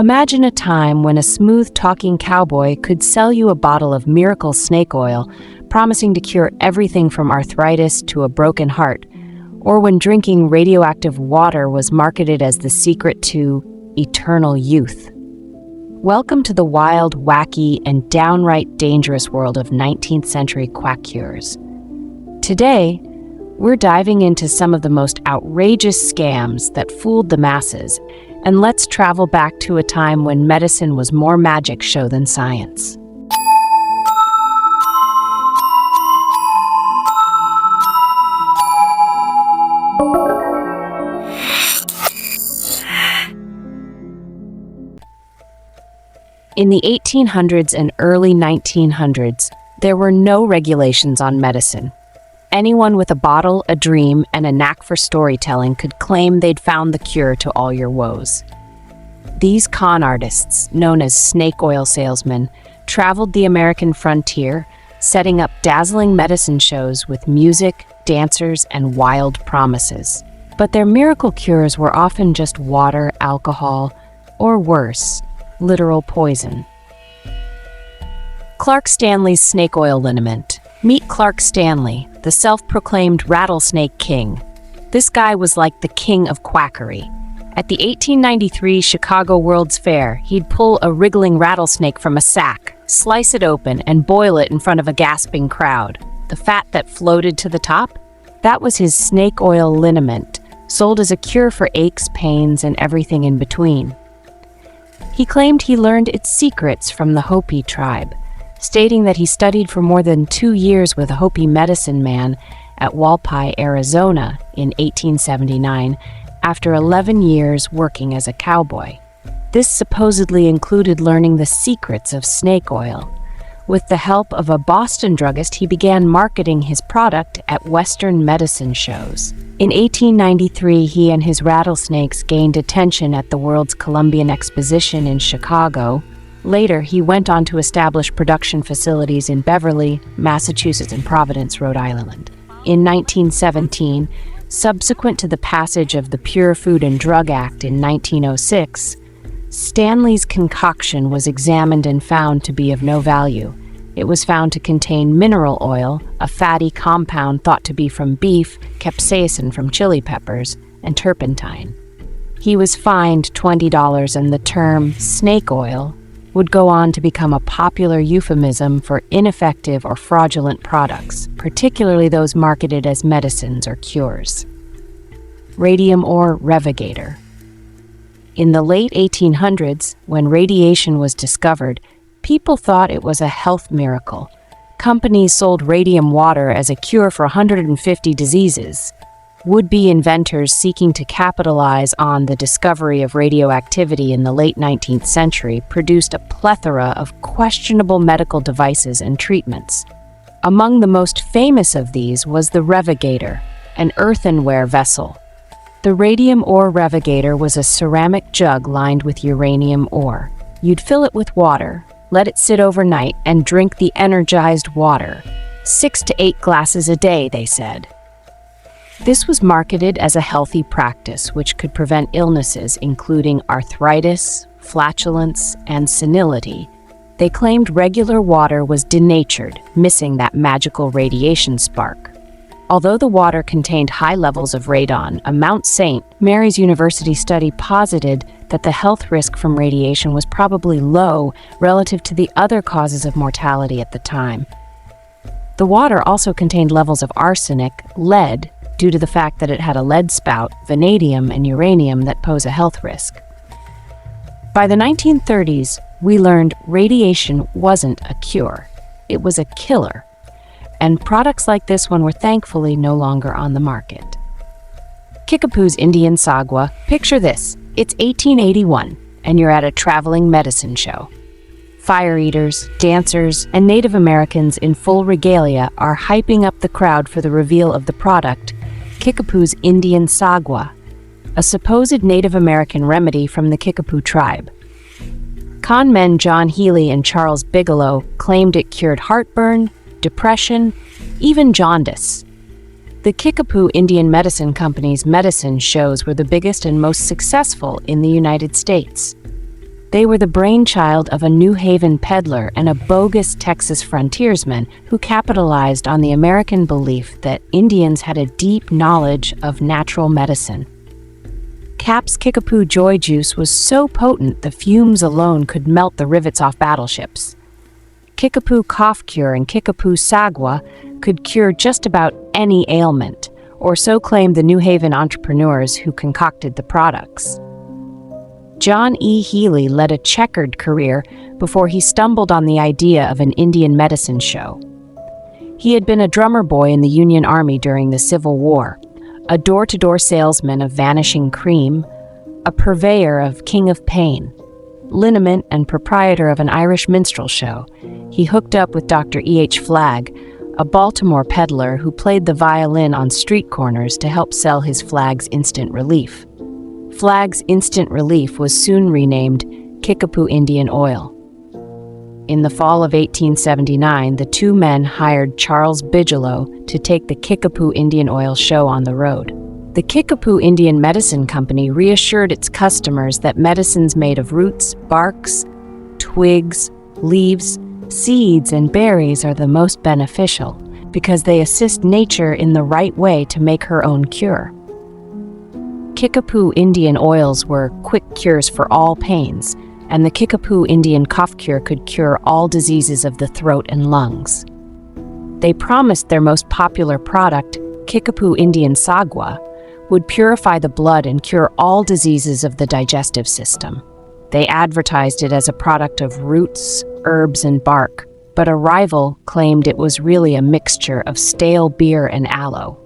Imagine a time when a smooth-talking cowboy could sell you a bottle of miracle snake oil, promising to cure everything from arthritis to a broken heart, or when drinking radioactive water was marketed as the secret to eternal youth. Welcome to the wild, wacky, and downright dangerous world of 19th century quack cures. Today, we're diving into some of the most outrageous scams that fooled the masses, and let's travel back to a time when medicine was more magic show than science. In the 1800s and early 1900s, there were no regulations on medicine. Anyone with a bottle, a dream, and a knack for storytelling could claim they'd found the cure to all your woes. These con artists, known as snake oil salesmen, traveled the American frontier, setting up dazzling medicine shows with music, dancers, and wild promises. But their miracle cures were often just water, alcohol, or worse, literal poison. Clark Stanley's snake oil liniment. Meet Clark Stanley, the self-proclaimed rattlesnake king. This guy was like the king of quackery. At the 1893 Chicago World's Fair, he'd pull a wriggling rattlesnake from a sack, slice it open, and boil it in front of a gasping crowd. The fat that floated to the top? That was his snake oil liniment, sold as a cure for aches, pains, and everything in between. He claimed he learned its secrets from the Hopi tribe, stating that he studied for more than 2 years with a Hopi medicine man at Walpi, Arizona in 1879, after 11 years working as a cowboy. This supposedly included learning the secrets of snake oil. With the help of a Boston druggist, he began marketing his product at Western medicine shows. In 1893, he and his rattlesnakes gained attention at the World's Columbian Exposition in Chicago. Later, he went on to establish production facilities in Beverly, Massachusetts, and Providence, Rhode Island. In 1917, subsequent to the passage of the Pure Food and Drug Act in 1906, Stanley's concoction was examined and found to be of no value. It was found to contain mineral oil, a fatty compound thought to be from beef, capsaicin from chili peppers, and turpentine. He was fined $20, and the term snake oil would go on to become a popular euphemism for ineffective or fraudulent products, particularly those marketed as medicines or cures. Radium or revigator. In the late 1800s, when radiation was discovered, people thought it was a health miracle. Companies sold radium water as a cure for 150 diseases. Would-be inventors seeking to capitalize on the discovery of radioactivity in the late 19th century produced a plethora of questionable medical devices and treatments. Among the most famous of these was the revigator, an earthenware vessel. The radium ore revigator was a ceramic jug lined with uranium ore. You'd fill it with water, let it sit overnight, and drink the energized water. 6 to 8 glasses a day, they said. This was marketed as a healthy practice which could prevent illnesses including arthritis, flatulence, and senility. They claimed regular water was denatured, missing that magical radiation spark. Although the water contained high levels of radon, a Mount St. Mary's University study posited that the health risk from radiation was probably low relative to the other causes of mortality at the time. The water also contained levels of arsenic, lead, due to the fact that it had a lead spout, vanadium, and uranium that pose a health risk. By the 1930s, we learned radiation wasn't a cure. It was a killer. And products like this one were thankfully no longer on the market. Kickapoo's Indian Sagwa. Picture this. It's 1881, and you're at a traveling medicine show. Fire eaters, dancers, and Native Americans in full regalia are hyping up the crowd for the reveal of the product, Kickapoo's Indian Sagwa, a supposed Native American remedy from the Kickapoo tribe. Con men John Healy and Charles Bigelow claimed it cured heartburn, depression, even jaundice. The Kickapoo Indian Medicine Company's medicine shows were the biggest and most successful in the United States. They were the brainchild of a New Haven peddler and a bogus Texas frontiersman who capitalized on the American belief that Indians had a deep knowledge of natural medicine. Cap's Kickapoo Joy Juice was so potent the fumes alone could melt the rivets off battleships. Kickapoo Cough Cure and Kickapoo Sagwa could cure just about any ailment, or so claimed the New Haven entrepreneurs who concocted the products. John E. Healy led a checkered career before he stumbled on the idea of an Indian medicine show. He had been a drummer boy in the Union Army during the Civil War, a door-to-door salesman of Vanishing Cream, a purveyor of King of Pain, liniment, and proprietor of an Irish minstrel show. He hooked up with Dr. E.H. Flagg, a Baltimore peddler who played the violin on street corners to help sell his Flagg's Instant Relief. Flagg's Instant Relief was soon renamed Kickapoo Indian Oil. In the fall of 1879, the two men hired Charles Bigelow to take the Kickapoo Indian Oil show on the road. The Kickapoo Indian Medicine Company reassured its customers that medicines made of roots, barks, twigs, leaves, seeds, and berries are the most beneficial because they assist nature in the right way to make her own cure. Kickapoo Indian oils were quick cures for all pains, and the Kickapoo Indian Cough Cure could cure all diseases of the throat and lungs. They promised their most popular product, Kickapoo Indian Sagwa, would purify the blood and cure all diseases of the digestive system. They advertised it as a product of roots, herbs, and bark, but a rival claimed it was really a mixture of stale beer and aloe.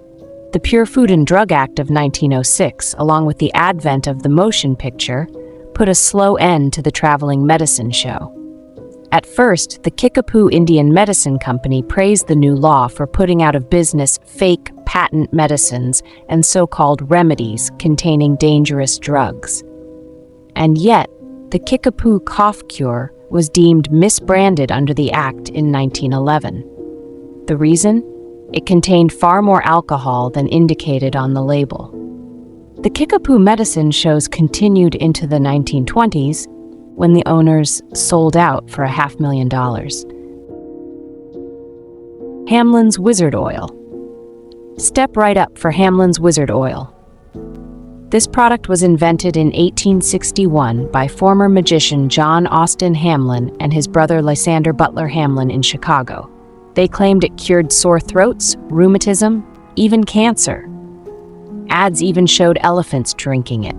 The Pure Food and Drug Act of 1906, along with the advent of the motion picture, put a slow end to the traveling medicine show. At first, the Kickapoo Indian Medicine Company praised the new law for putting out of business fake patent medicines and so-called remedies containing dangerous drugs. And yet, the Kickapoo Cough Cure was deemed misbranded under the Act in 1911. The reason? It contained far more alcohol than indicated on the label. The Kickapoo medicine shows continued into the 1920s when the owners sold out for $500,000. Hamlin's Wizard Oil. Step right up for Hamlin's Wizard Oil. This product was invented in 1861 by former magician John Austin Hamlin and his brother Lysander Butler Hamlin in Chicago. They claimed it cured sore throats, rheumatism, even cancer. Ads even showed elephants drinking it.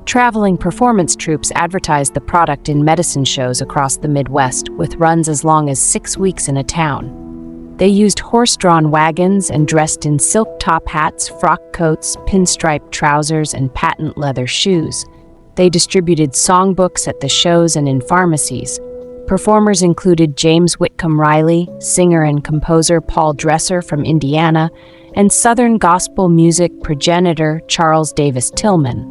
Traveling performance troupes advertised the product in medicine shows across the Midwest, with runs as long as 6 weeks in a town. They used horse-drawn wagons and dressed in silk top hats, frock coats, pinstripe trousers, and patent leather shoes. They distributed songbooks at the shows and in pharmacies. Performers included James Whitcomb Riley, singer and composer Paul Dresser from Indiana, and Southern gospel music progenitor Charles Davis Tillman.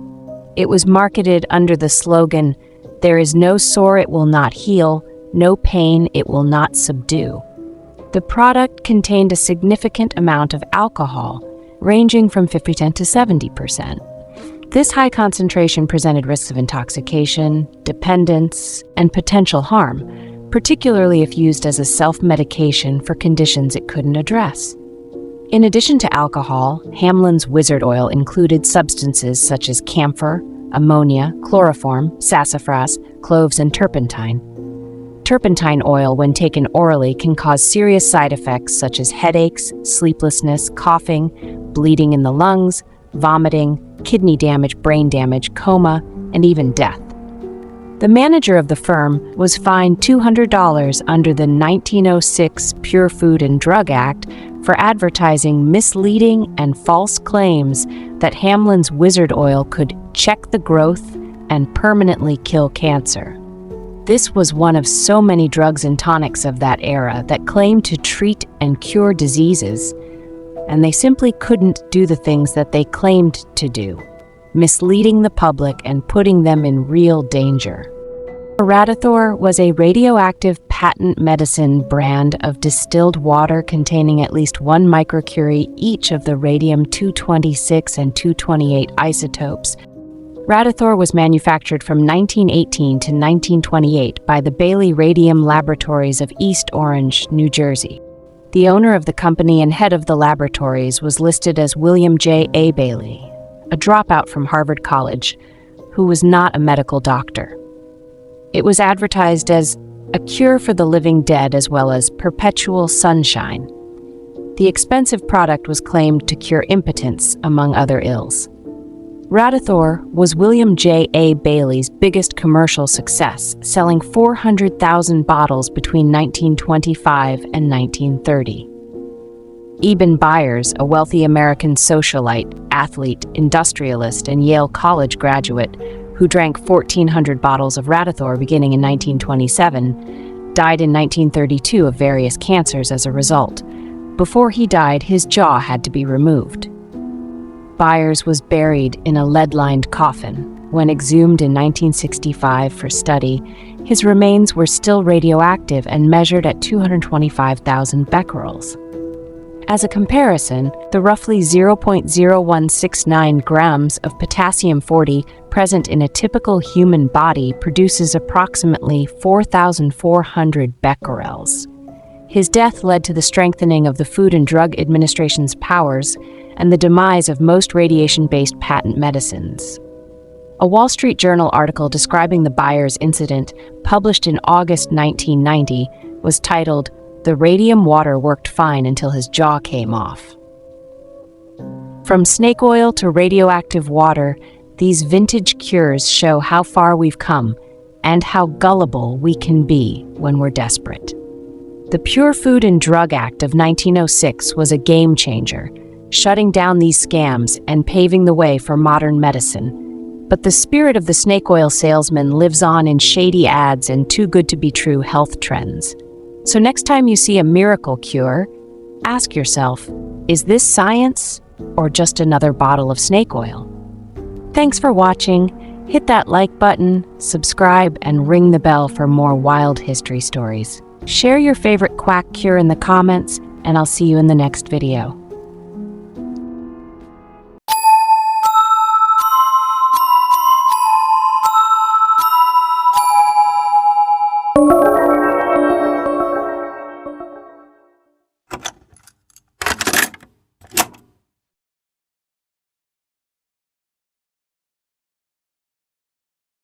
It was marketed under the slogan, "There is no sore it will not heal, no pain it will not subdue." The product contained a significant amount of alcohol, ranging from 50% to 70%. This high concentration presented risks of intoxication, dependence, and potential harm, particularly if used as a self-medication for conditions it couldn't address. In addition to alcohol, Hamlin's Wizard Oil included substances such as camphor, ammonia, chloroform, sassafras, cloves, and turpentine. Turpentine oil, when taken orally, can cause serious side effects such as headaches, sleeplessness, coughing, bleeding in the lungs, vomiting, kidney damage, brain damage, coma, and even death. The manager of the firm was fined $200 under the 1906 Pure Food and Drug Act for advertising misleading and false claims that Hamlin's Wizard Oil could check the growth and permanently kill cancer. This was one of so many drugs and tonics of that era that claimed to treat and cure diseases, and they simply couldn't do the things that they claimed to do, misleading the public and putting them in real danger. Radithor was a radioactive patent medicine brand of distilled water containing at least 1 microcurie each of the radium-226 and 228 isotopes. Radithor was manufactured from 1918 to 1928 by the Bailey Radium Laboratories of East Orange, New Jersey. The owner of the company and head of the laboratories was listed as William J. A. Bailey, a dropout from Harvard College, who was not a medical doctor. It was advertised as a cure for the living dead as well as perpetual sunshine. The expensive product was claimed to cure impotence, among other ills. Radithor was William J. A. Bailey's biggest commercial success, selling 400,000 bottles between 1925 and 1930. Eben Byers, a wealthy American socialite, athlete, industrialist, and Yale College graduate who drank 1,400 bottles of Radithor beginning in 1927, died in 1932 of various cancers as a result. Before he died, his jaw had to be removed. Byers was buried in a lead-lined coffin. When exhumed in 1965 for study, his remains were still radioactive and measured at 225,000 becquerels. As a comparison, the roughly 0.0169 grams of potassium-40 present in a typical human body produces approximately 4,400 becquerels. His death led to the strengthening of the Food and Drug Administration's powers and the demise of most radiation-based patent medicines. A Wall Street Journal article describing the Byers incident, published in August 1990, was titled, "The Radium Water Worked Fine Until His Jaw Came Off." From snake oil to radioactive water, these vintage cures show how far we've come and how gullible we can be when we're desperate. The Pure Food and Drug Act of 1906 was a game changer, shutting down these scams and paving the way for modern medicine. But the spirit of the snake oil salesman lives on in shady ads and too-good-to-be-true health trends. So next time you see a miracle cure, ask yourself, is this science or just another bottle of snake oil? Thanks for watching. Hit that like button, subscribe, and ring the bell for more wild history stories. Share your favorite quack cure in the comments, and I'll see you in the next video.